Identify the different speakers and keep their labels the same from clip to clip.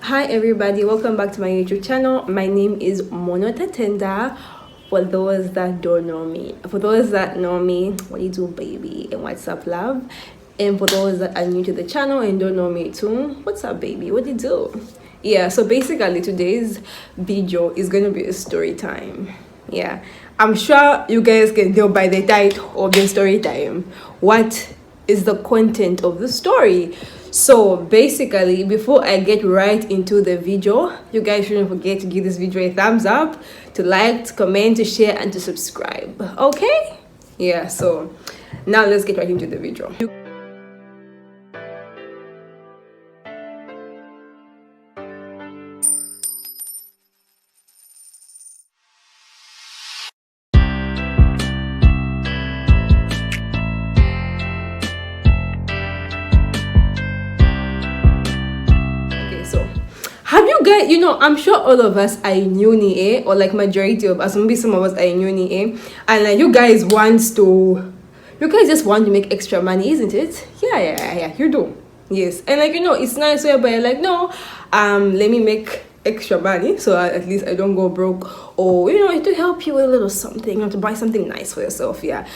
Speaker 1: Hi everybody, welcome back to my YouTube channel. My name is MOONO TATENDA. For those that don't know me, for those that know me, what do you do, baby, and what's up, love? And for those that are new to the channel and don't know me too, what's up, baby, what do you do? Yeah, so basically today's video is gonna be a story time. Yeah, I'm sure you guys can tell by the title of the story time what is the content of the story. So basically, before I get right into the video, you guys shouldn't forget to give this video a thumbs up, to like, to comment, to share, and to subscribe. Okay? Yeah, so now let's get right into the video. Have you guys, I'm sure all of us are in uni, or like majority of us, maybe some of us are in uni, and like you guys just want to make extra money, isn't it? Yeah, you do. Yes, and like, it's nice whereby you're like, no, let me make extra money so at least I don't go broke, or, to help you with a little something, to buy something nice for yourself, yeah.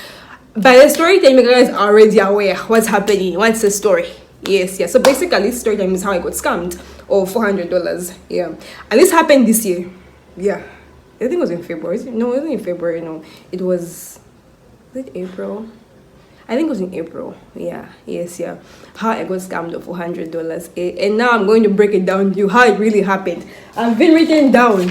Speaker 1: By the story time, you guys are already aware what's happening, what's the story. Yes. So basically, story time is how I got scammed of $400. Yeah, and this happened this year. Yeah, I think it was in February. No, it wasn't in February. No, was it April? I think it was in April. Yeah. Yes. Yeah, how I got scammed of $400. And now I'm going to break it down to you how it really happened. I've been written down,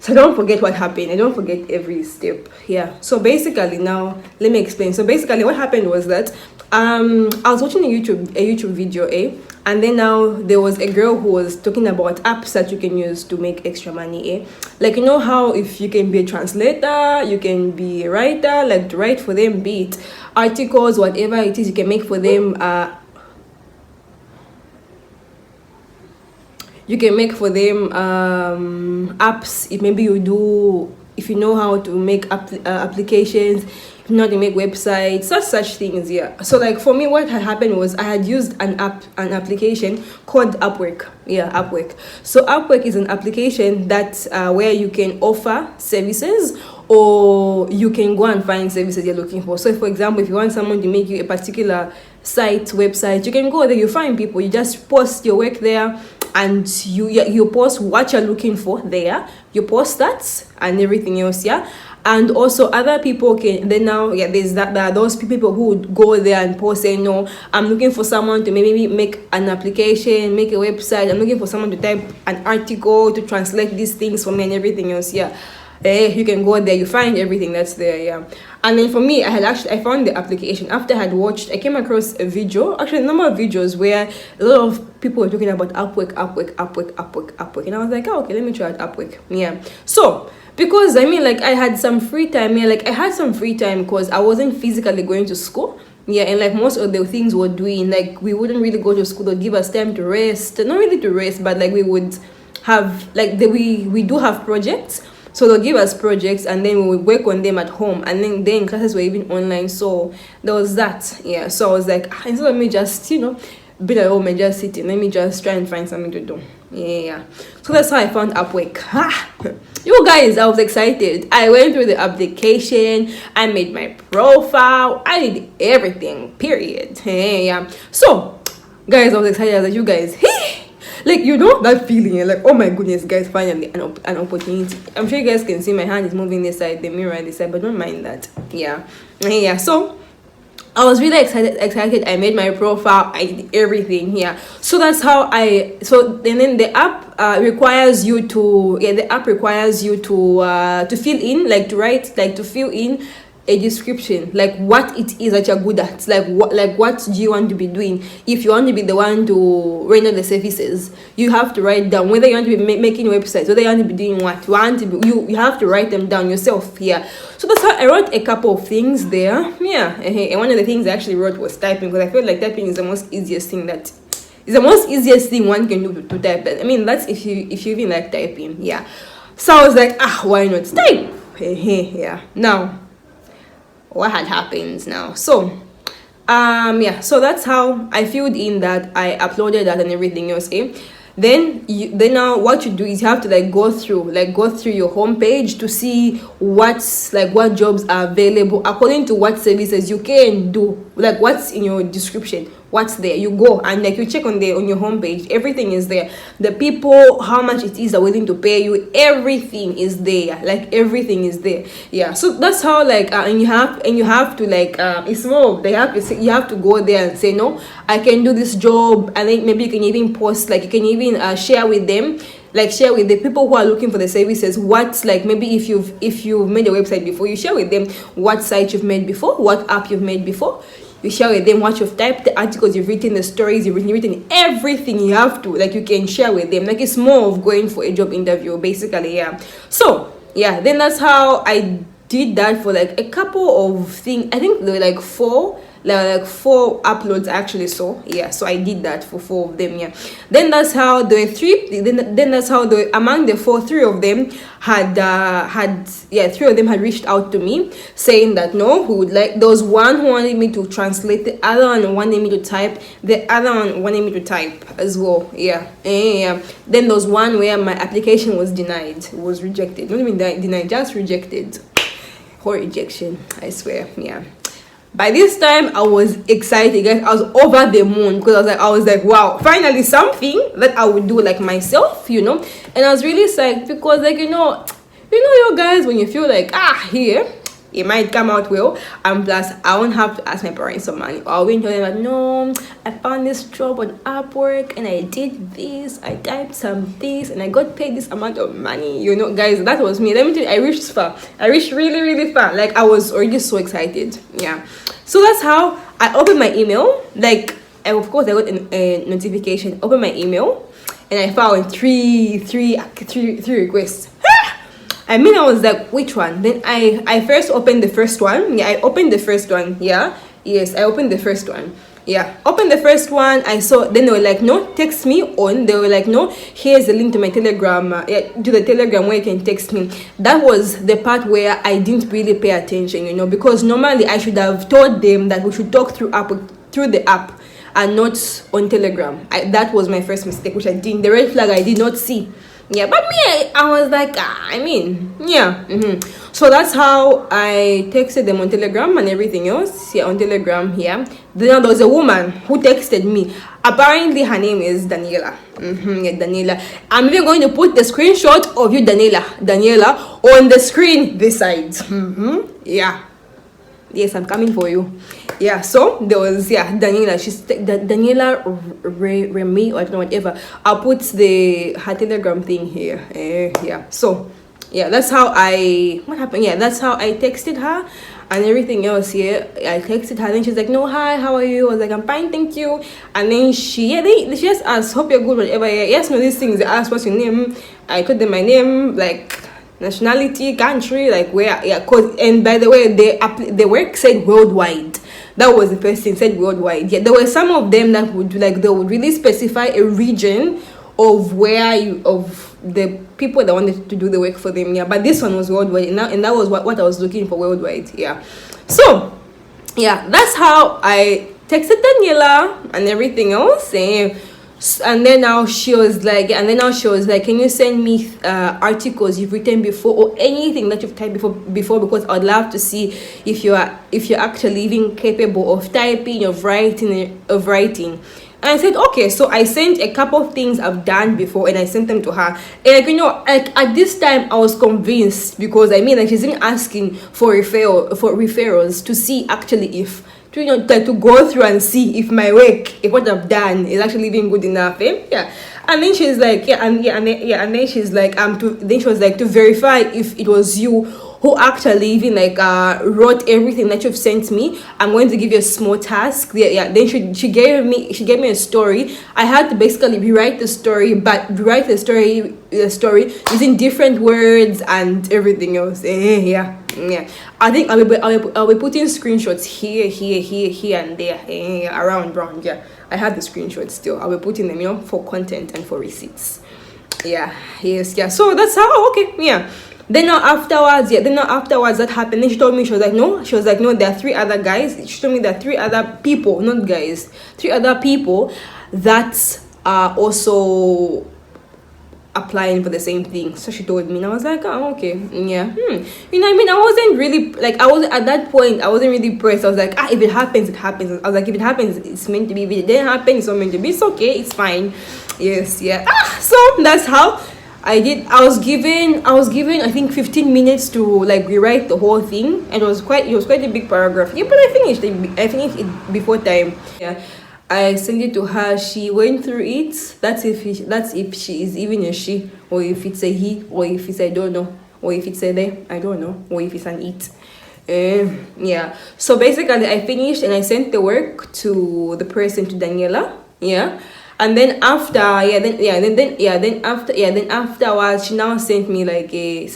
Speaker 1: so don't forget what happened. I don't forget every step. Yeah. So basically, now let me explain. So basically, what happened was that I was watching a YouTube video, and then now there was a girl who was talking about apps that you can use to make extra money, like how if you can be a translator, you can be a writer, like to write for them, be it articles, whatever it is, you can make for them apps. If maybe if you know how to make applications, not to make websites, such things. Yeah, so like for me, what had happened was I had used an application called Upwork. Yeah, Upwork. So Upwork is an application that where you can offer services, or you can go and find services you're looking for. So for example, if you want someone to make you a particular website, you can go there, you find people, you just post your work there, and you post what you're looking for there, you post that and everything else. Yeah, and also other people can then now, yeah, there are those people who would go there and post, say, no, I'm looking for someone to maybe make an application, make a website, I'm looking for someone to type an article, to translate these things for me and everything else. Yeah, you can go there, you find everything that's there. Yeah, and then for me, I found the application after I came across a video, actually a number of videos where a lot of people were talking about Upwork, and I was like, oh, okay, let me try out Upwork. Yeah, so because I had some free time. Yeah, like I had some free time because I wasn't physically going to school. Yeah, and like most of the things we're doing, like we wouldn't really go to school. They'd give us time to rest, not really to rest, but like we would have we do have projects. So they'll give us projects, and then we would work on them at home, and then classes were even online. So there was that. Yeah, so I was like, instead of me just be at home and just sitting, let me just try and find something to do. Yeah. So that's how I found Upwork. You guys, I was excited. I went through the application, I made my profile, I did everything, period. Yeah. So guys, I was excited. I was like, you guys, like, that feeling, like, oh my goodness, guys, finally an opportunity. I'm sure you guys can see my hand is moving this side, the mirror this side, but don't mind that. Yeah. So I was really excited. I made my profile, I did everything here. So that's how and then the app requires you to fill in, like to write, like to fill in a description, like what it is that you're good at, like what do you want to be doing. If you want to be the one to render the services, you have to write down whether you want to be making websites, whether you want to be doing what you want to be. You have to write them down yourself here. So that's how I wrote a couple of things there. Yeah, and one of the things I actually wrote was typing, because I feel like typing is the most easiest thing one can do to type. I mean, that's if you even like typing. Yeah, so I was like, why not type? Yeah. Now, what had happened now? So so that's how I filled in that, I uploaded that and everything else. then now what you do is you have to like go through your homepage to see what jobs are available according to what services you can do, like what's in your description, what's there. You go and like you check on your homepage, everything is there. The people, how much it is are willing to pay you, everything is there. Like everything is there. Yeah. So that's how like and you have to like it's more of you have to go there and say, no, I can do this job. And then maybe you can even post, like you can even share with them, like share with the people who are looking for the services what's like, maybe if you've made a website before, you share with them what site you've made before, what app you've made before. You share with them what you've typed, the articles you've written, the stories you've written, everything. You have to, like, you can share with them. Like, it's more of going for a job interview, basically, yeah. So, yeah, then that's how I did that for, like, a couple of things. I think there were, like, four uploads I actually saw. Yeah, so I did that for 4 of them, yeah. Then that's how the among the 4, 3 of them had 3 of them had reached out to me saying that no, who would like, there was one who wanted me to translate, the other one wanted me to type, the other one wanted me to type as well. Yeah. Then there was one where my application was denied, it was rejected, not even denied, just rejected. Whole rejection, I swear. Yeah. By this time, I was excited, guys. I was over the moon because I was like, wow, finally something that I would do like myself, you know. And I was really psyched because, like, you know, you guys, when you feel like, here, it might come out well, and plus I won't have to ask my parents for money. Or I won't tell them like, no, I found this job on Upwork and I did this, I typed some this and I got paid this amount of money. You know, guys, that was me. Let me tell you, I reached far. I reached really, really far. Like, I was already so excited. Yeah. So that's how I opened my email. Like, of course, I got a notification. Open my email and I found three requests. I mean, I was like, which one? Then I first opened the first one. Yeah, I opened the first one. Yeah. Yes, I opened the first one. Yeah. Opened the first one. I saw, then they were like, no, text me on. They were like, no, here's the link to my Telegram. To the Telegram where you can text me. That was the part where I didn't really pay attention, you know, because normally I should have told them that we should talk through the app and not on Telegram. That was my first mistake, which I didn't. The red flag I did not see. Yeah, but me, I was like, yeah. So that's how I texted them on Telegram and everything else. Yeah, on Telegram, yeah. Then there was a woman who texted me. Apparently, her name is Daniela. Yeah, Daniela. I'm even going to put the screenshot of you, Daniela, on the screen this side. Yeah. Yes, I'm coming for you. Yeah, so there was, Daniela. She's Daniela Remy, or I don't know, whatever. I'll put her Telegram thing here. Yeah, so yeah, that's how what happened. Yeah, that's how I texted her and everything else. Yeah, I texted her, then she's like, no, hi, how are you? I was like, I'm fine, thank you. And then she just asked, hope you're good, whatever. Yeah, yes, no, these things. They asked, what's your name? I told them my name, like, nationality, country, like where. Yeah, and by the way, the work said worldwide. That was the first thing, said worldwide. Yeah, there were some of them that would, like, they would really specify a region of of the people that wanted to do the work for them. Yeah, but this one was worldwide, and that was what I was looking for, worldwide. Yeah, so yeah, that's how I texted Daniela and everything else. And then now she was like, can you send me articles you've written before or anything that you've typed before, because I'd love to see if you're actually even capable of typing, of writing. And I said, okay. So I sent a couple of things I've done before, and I sent them to her. And, you know, like, at this time I was convinced, because I mean, like, she's even asking for referrals to see actually if, to, you know, to go through and see if my work, if what I've done is actually even good enough. Yeah. And then she's like, and then she's like, then she was like, to verify if it was you who actually even, like, wrote everything that you've sent me, I'm going to give you a small task. Yeah. Then she gave me a story. I had to basically rewrite the story, using different words and everything else. Yeah. I think I'll be putting screenshots here and there, around. Yeah, I have the screenshots still. I'll be putting them, you know, for content and for receipts. Yeah. Yes. Yeah. So that's how. Okay. Yeah. Then now afterwards, that happened. Then she told me, she was like, no, there are 3 other guys. She told me there are 3 other people, not guys, 3 other people that are also applying for the same thing. So she told me, and I was like, oh, okay, yeah. You know, I mean, I wasn't really like, I wasn't at that point, I wasn't really pressed. I was like, if it happens, it happens. I was like, if it happens, it's meant to be. If it didn't happen, it's not meant to be. It's okay, it's fine. Yes, yeah. So that's how I did. I was given I think 15 minutes to like rewrite the whole thing, and it was quite a big paragraph. Yeah, but I finished it before time. Yeah. I sent it to her. She went through it. That's if she is even a she, or if it's a he, or if it's I don't know, or if it's a they, I don't know, or if it's an it. Yeah. So basically, I finished and I sent the work to the person, to Daniela. Yeah. And then afterwards, she now sent me like she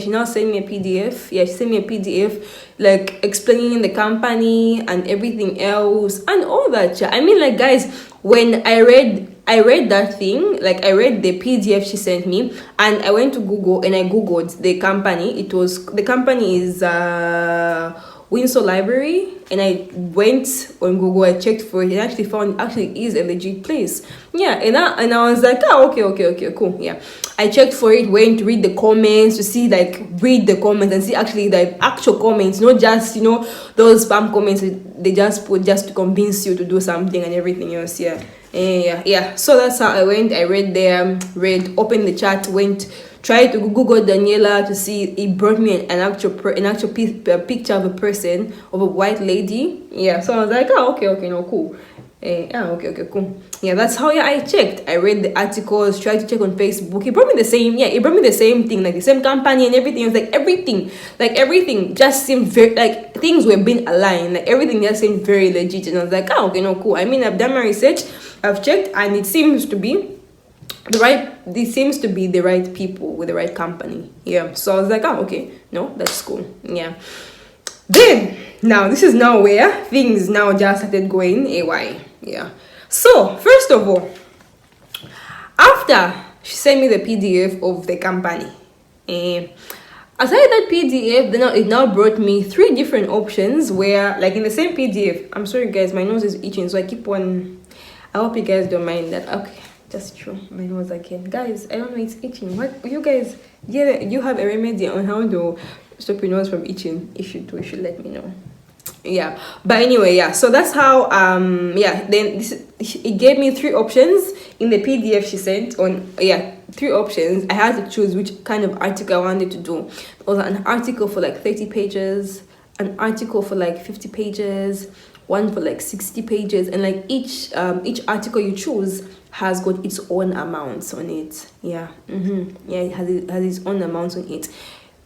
Speaker 1: now sent me a PDF. Yeah, she sent me a PDF like explaining the company and everything else and all that. I mean, like, guys, when I read that thing, like I read the PDF she sent me, and I went to Google and I googled the company. The company is Windsor Library, and I went on Google, I checked for it, and actually found it is a legit place. Yeah, and I was like, okay, cool. Yeah, I checked for it, went to read the comments, read the comments and see actually the actual comments, not just those spam comments they just put just to convince you to do something and everything else. Yeah. So that's how I went. I read there, opened the chat, tried to Google Daniela to see. It brought me an actual picture of a person, of a white lady. Yeah, so I was like, okay, no, cool. Okay, cool. Yeah, that's how I checked. I read the articles, tried to check on Facebook. It brought me the same thing, like the same company and everything. It was like everything just seemed very, like things were being aligned. Like everything just seemed very legit. And I was like, okay, no, cool. I mean, I've done my research, I've checked, and it seems to be the right people with the right company. Yeah, so I was like, okay, no, that's cool. Yeah. Then now this is now where things now just started going AY. Yeah. So first of all, after she sent me the PDF of the company, aside that PDF, then it now brought me 3 different options where, like, in the same PDF. I'm sorry guys, my nose is itching, so I keep on. I hope you guys don't mind that. Okay. Just true, my nose again, guys. I don't know, it's itching. What you guys? Yeah, you have a remedy on how to stop your nose from itching? If you do, you should let me know. Yeah, but anyway, yeah. So that's how Then it gave me 3 options in the PDF she sent on. Yeah, 3 options. I had to choose which kind of article I wanted to do. It was an article for like 30 pages, an article for like 50 pages, one for like 60 pages, and like each article you choose has got its own amounts on it. Yeah. Yeah, it has its own amounts on it.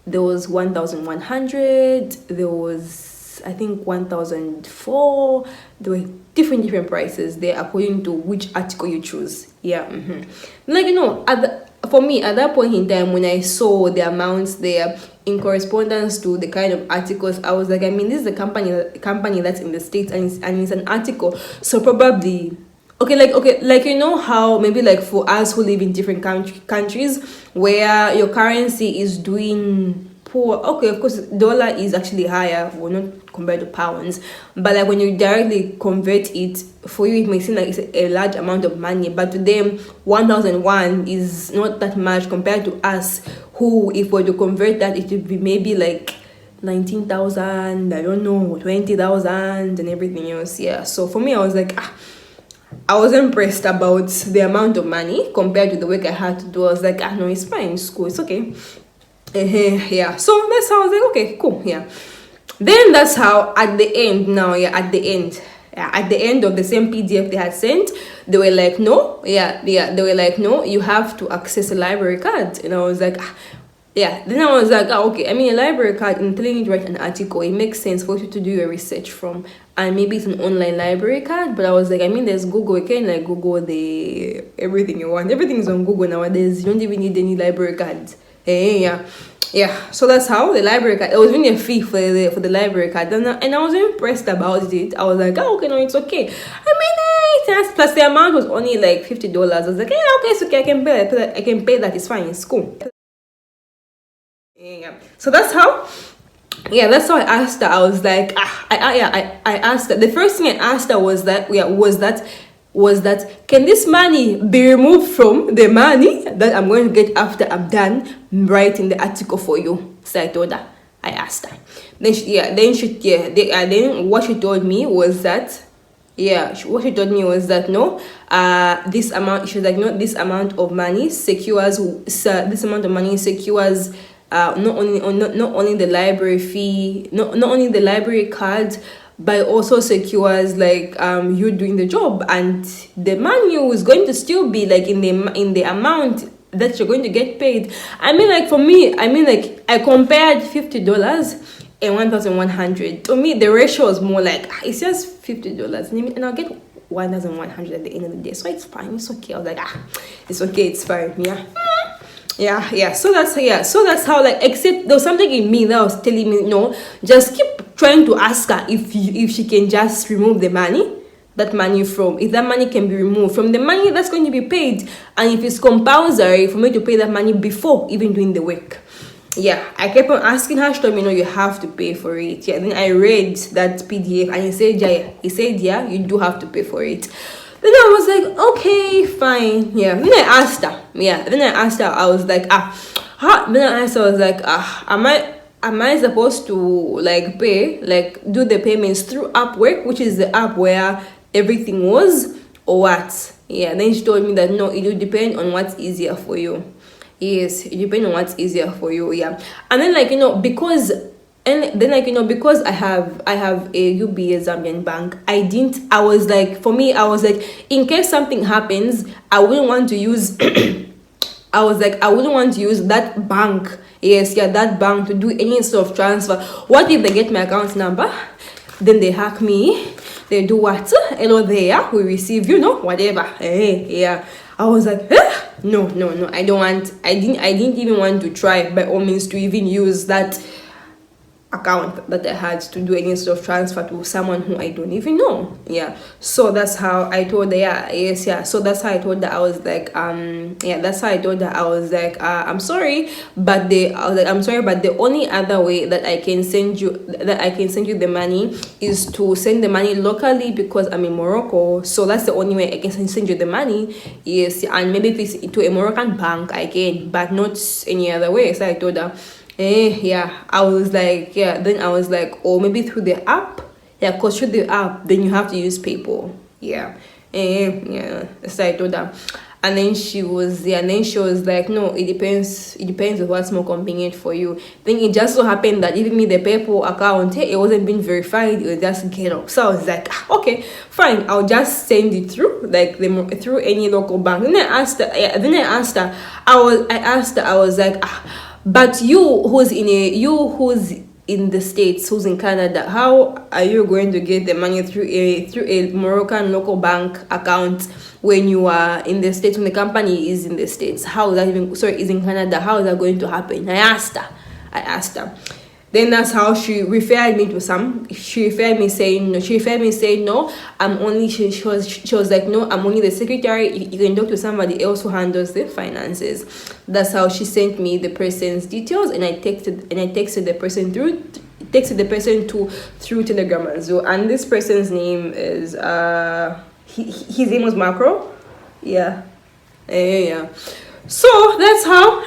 Speaker 1: There was 1,100, there was I think 1,004. There were different prices there according to which article you choose. Yeah. Like, for me at that point in time, when I saw the amounts there in correspondence to the kind of articles, I was like, I mean, this is a company that's in the States, and it's an article, so probably how maybe like for us who live in different countries where your currency is doing poor. Okay, of course dollar is actually higher, well, not compared to pounds, but like when you directly convert it, for you it may seem like it's a large amount of money, but to them 1,001 is not that much compared to us, who if we were to convert that, it would be maybe like 19,000, I don't know, 20,000 and everything else. Yeah, so for me I was like, I was impressed about the amount of money compared to the work I had to do. I was like, no, it's fine, it's cool, it's okay. Yeah, so that's how I was like, okay, cool. Yeah, then that's how at the end of the same PDF they had sent, they were like, no, you have to access a library card. And I was like, then I was like, okay, I mean, a library card, and telling you to write an article, it makes sense for you to do your research from, and maybe it's an online library card. But I was like, I mean, there's Google, you can like Google everything you want, everything's on Google nowadays, you don't even need any library cards. Yeah, so that's how the library card, it was really a fee for the library card, and I was impressed about it. I was like, okay, no, it's okay. I mean, plus the amount was only like $50. I was like, okay, it's okay, I can pay that, it's fine, it's cool. Yeah, so that's how I asked her. I was like, I asked her, the first thing I asked her was that was that, can this money be removed from the money that I'm going to get after I'm done writing the article for you? So I told her, I asked her. Then what she told me was that, no, this amount, she was like, no, this amount of money secures not only the library fee, not only the library card, but also secures like you doing the job, and the money is going to still be like in the amount that you're going to get paid. I mean, like, for me, I compared $50 and 1,100. To me, the ratio is more like, it's just $50 and I'll get 1,100 at the end of the day, so it's fine, it's okay. I was like, it's okay, it's fine. So that's how, like, except there was something in me that was telling me, no, just keep trying to ask her if she can just remove that money if that money can be removed from the money that's going to be paid, and if it's compulsory for me to pay that money before even doing the work. I kept on asking her. She told me, no, you have to pay for it. Then I read that PDF, and he said, you do have to pay for it. Then I was like, okay, fine. Then I asked her. I was like, am I supposed to like pay, like do the payments through Upwork, which is the app where everything was, or what? Then she told me that no, it will depend on what's easier for you. Yes, it depends on what's easier for you. And then, because I have a UBA Zambian bank, I was like, in case something happens, I wouldn't want to use I wouldn't want to use that bank. That bank to do any sort of transfer. What if they get my account number? Then they hack me. They do what? Hello there, we receive, whatever. I was like, no, I didn't even want to try, by all means, to even use that account that I had to do any sort of transfer to someone who I don't even know. So that's how I told her. So that's how I told her. I was like, I'm sorry, but the only other way that I can send you the money is to send the money locally, because I'm in Morocco. So that's the only way I can send you the money. And maybe if it's to a Moroccan bank, I can, but not any other way. So I told her. I was like, then I was like, or maybe through the app. Because through the app, then you have to use PayPal. So I told her. And then she was like, no, it depends on what's more convenient for you. Then it just so happened that even me, the PayPal account, it wasn't being verified, it was just get up. So I was like, okay, fine, I'll just send it through, like through any local bank. Then I asked her, I was like, but you who's in the States, who's in Canada, how are you going to get the money through a Moroccan local bank account when you are in the States, when the company is in the States? How is that is in Canada? How is that going to happen? I asked her. Then that's how she referred me to saying no, I'm only, she was like, no, I'm only the secretary. You can talk to somebody else who handles the finances. That's how she sent me the person's details, and I texted the person through Telegram as well. And this person's name is his name was Macro. So that's how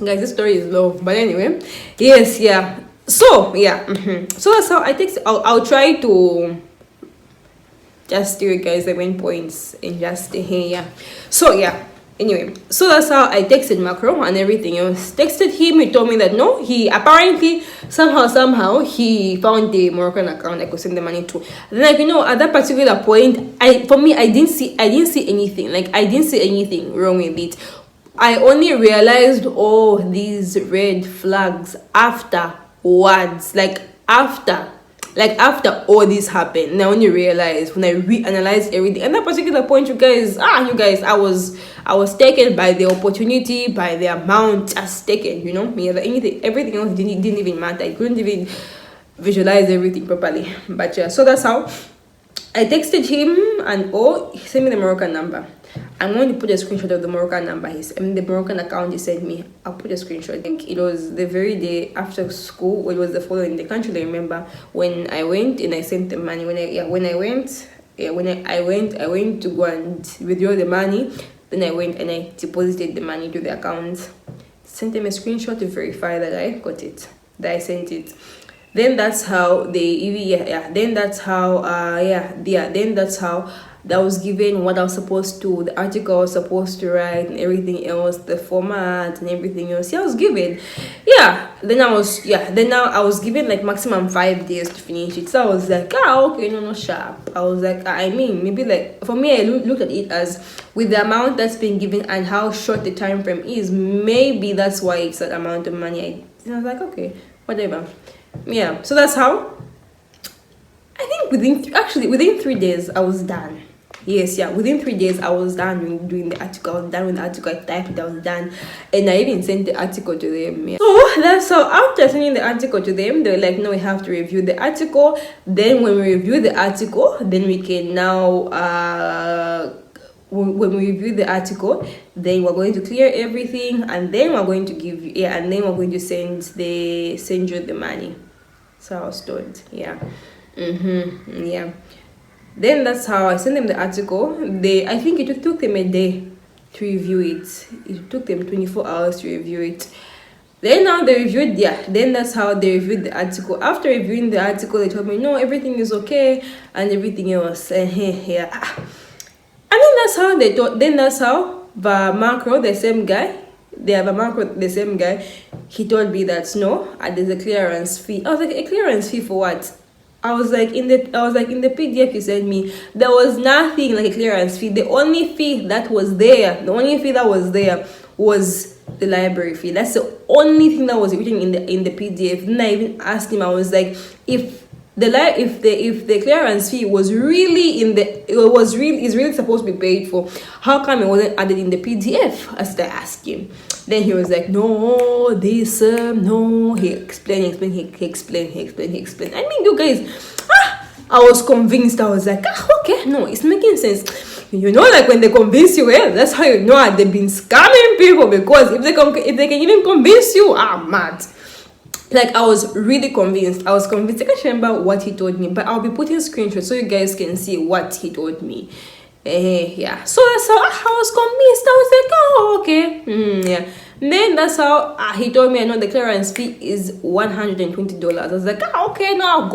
Speaker 1: guys, this story is low, but anyway, so that's how I text. I'll try to just do it, guys, the main points and just anyway, so that's how I texted Macron and everything else. Texted him, he told me that no, he apparently somehow he found the Moroccan account I could send the money to. Then at that particular point, I didn't see anything. Like, I didn't see anything wrong with it. I only realized all these red flags afterwards, like after all this happened. And I only realized when I reanalyzed everything. At that particular point, you guys, I was taken by the opportunity, by the amount just taken, everything else didn't even matter. I couldn't even visualize everything properly. But so that's how I texted him, and he sent me the Moroccan number. I'm going to put a screenshot of the Moroccan number. The Moroccan account he sent me. I'll put a screenshot. I think it was the very day after school. It was the following day. Can't really remember when I went and I sent the money. When I went, Yeah, when I went to go and withdraw the money. Then I went and I deposited the money to the account. Sent them a screenshot to verify that I got it, that I sent it. Then that's how then that's how then that's how that was given what I was supposed to, the article I was supposed to write and everything else, the format and everything else. Yeah, I was given. Then I was given like maximum 5 days to finish it. So I was like, okay, no, sharp. I was like, I mean, maybe like for me, I looked at it as with the amount that's been given and how short the time frame is, maybe that's why it's that amount of money. I was like, okay, whatever. Yeah, so that's how. I think within 3 days I was done. Yes, within 3 days I was done doing the article. I was done with the article. I typed it, I was done, and I even sent the article to them. Yeah. So that's how. After sending the article to them, they were like, no, we have to review the article. Then when we review the article, then we can now when we review the article, then we're going to clear everything, and then we're going to give you and then we're going to send you the money. So I was told. Then that's how I sent them the article. I think it took them a day to review it. It took them 24 hours to review it. Then now they reviewed, then that's how they reviewed the article. After reviewing the article, they told me, no, everything is okay and everything else. And then that's how they thought. Then that's how the macro, the same guy, he told me that no, there's a clearance fee. I was like, a clearance fee for what? I was like in the PDF you sent me, there was nothing like a clearance fee. The only fee that was there was the library fee. That's the only thing that was written in the PDF. Then I even asked him, I was like, if the clearance fee was really is really supposed to be paid for, how come it wasn't added in the PDF? As I asked him. Then he was like, no, this no. He explained. I mean, you guys, I was convinced. I was like, okay, no, it's making sense. You know, like when they convince you, that's how you know they've been scamming people, because if they can even convince you, mad. Like, I was really convinced. I can't remember what he told me, but I'll be putting screenshots so you guys can see what he told me. So that's how I was convinced. I was like, okay. Then that's how he told me, I know the clearance fee is $120. I was like, okay, no, I'll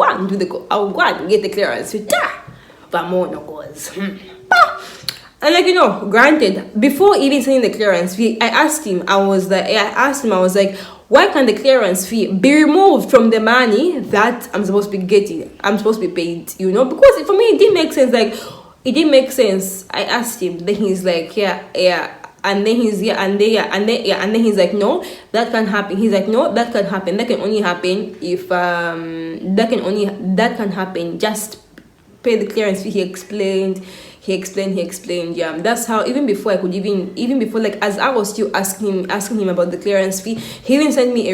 Speaker 1: go and get the clearance fee. But MOONO goes. And like, granted, before even sending the clearance fee, I asked him, I was like, why can the clearance fee be removed from the money that I'm supposed to be getting? I'm supposed to be paid, because for me it didn't make sense. Like, it didn't make sense. I asked him, then he's like, and then he's and then he's like, no, that can't happen. He's like, no, that can't happen. That can only happen if that can happen. Just pay the clearance fee. He explained. Yeah, that's how. Even before like as I was still asking him about the clearance fee, he even sent me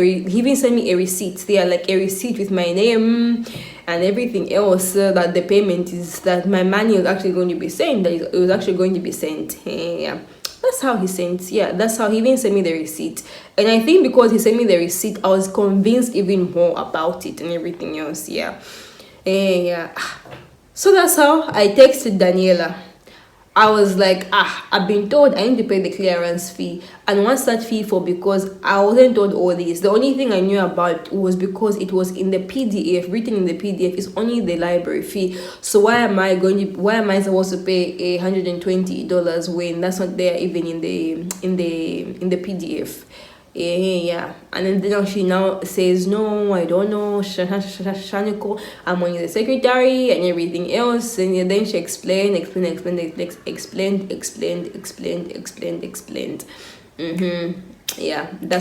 Speaker 1: a receipt there, like a receipt with my name and everything else, that the payment is, that my money is actually going to be sent. That it was actually going to be sent. That's how he sent. That's how he even sent me the receipt. And I think because he sent me the receipt, I was convinced even more about it and everything else. So that's how I texted Daniela. I was like, I've been told I need to pay the clearance fee. And what's that fee for? Because I wasn't told all this. The only thing I knew about was because it was in the PDF, written in the PDF, is only the library fee. So why am I supposed to pay $120 when that's not there even in the PDF? And then she now says, no, I don't know, Shaniko, I'm only the secretary and everything else. And then she explained. That's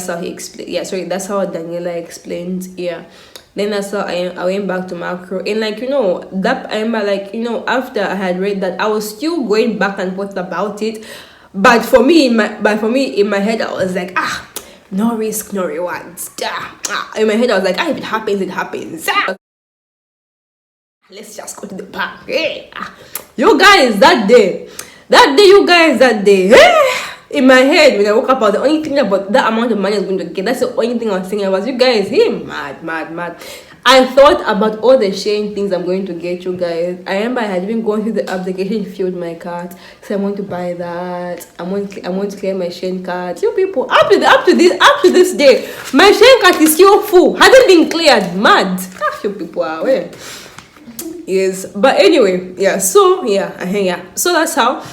Speaker 1: how he explained. That's how Daniela explained. Then that's how I went back to macro. And that I remember, after I had read that, I was still going back and forth about it. But for me in my head, I was like, no risk, no rewards. In my head, I was like, if it happens, it happens. Let's just go to the park. You guys, that day, in my head, when I woke up, I was the only thing about that amount of money I was going to get. That's the only thing I was thinking about. You guys, mad. I thought about all the Shane things I'm going to get, you guys. I remember I had even gone through the application, filled my card, so I want to buy that. I want to clear my Shane card. You people, up to this day, my Shane card is still full. Hasn't been cleared. Mad. You people are aware. Yes, but anyway, so that's how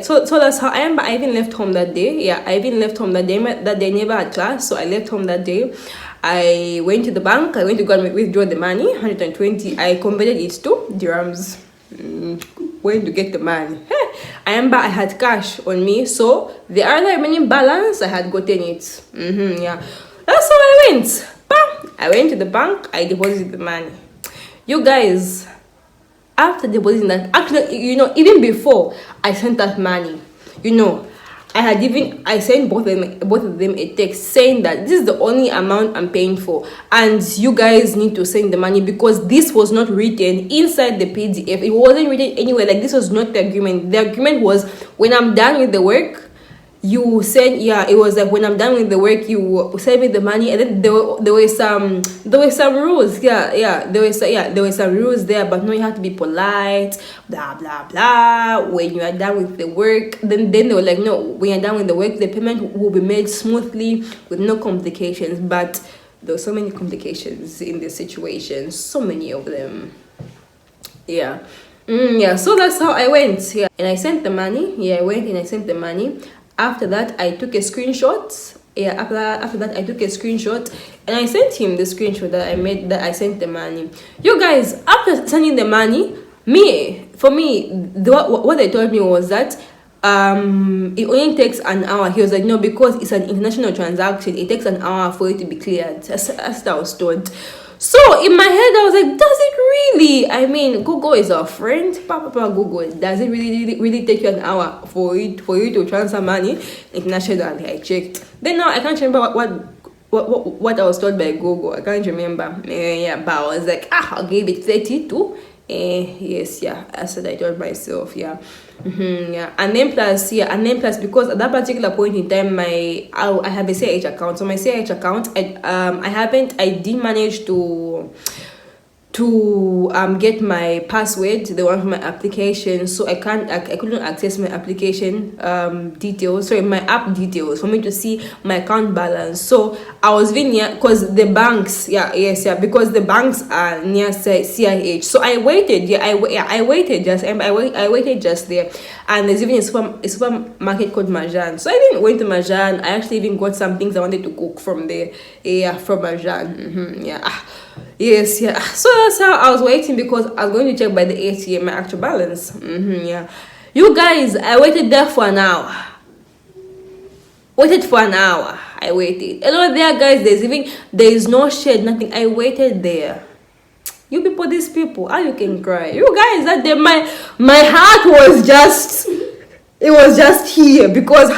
Speaker 1: so that's how I am. But I even left home that day. I even left home that day. That day never had class, so I left home that day. I went to the bank. I went to go and withdraw the money, 120. I converted it to dirhams. Went to get the money. I remember I had cash on me, so the other remaining balance I had gotten it. That's how I went. I went to the bank. I deposited the money. You guys, after depositing that, actually, even before I sent that money, I sent both of them a text saying that this is the only amount I'm paying for, and you guys need to send the money, because this was not written inside the PDF. It wasn't written anywhere. Like, this was not the agreement. The agreement was, when I'm done with the work, you send, it was like, when I'm done with the work, you send me the money. And then there were some rules. There were some rules there, but no, you have to be polite, blah blah blah. When you are done with the work, then they were like, no, when you're done with the work, the payment will be made smoothly with no complications. But there were so many complications in this situation, so many of them. So that's how I went. And I sent the money. I went and I sent the money. After that, I took a screenshot. After that, I took a screenshot and I sent him the screenshot that I made, that I sent the money. You guys, after sending the money, what they told me was that it only takes an hour. He was like, no, because it's an international transaction, it takes an hour for it to be cleared. As I was told. So in my head, I was like, does it really? I mean, Google is our friend. Papa Google, does it really take you an hour for you to transfer money internationally? I checked. Then now I can't remember what I was told by Google. I can't remember. But I was like, I'll give it 32. That's what I told myself. And then plus because at that particular point in time, I have a CH account. So my CH account, I didn't manage to get my password, the one from my application, so I couldn't access my application details, sorry, my app details, for me to see my account balance. So I was very near, because the banks, because the banks are near CIH. So I waited, I waited just there, and there's even a supermarket called Marjan. So I even went to Marjan. I actually even got some things I wanted to cook from there, from Marjan. So that's how I was waiting, because I was going to check by the ATM my actual balance. You guys, I waited there for an hour. I waited. Hello there, guys. There is no shade, nothing. I waited there. You people, these people, how you can cry? You guys, that day my heart was just, it was just here, because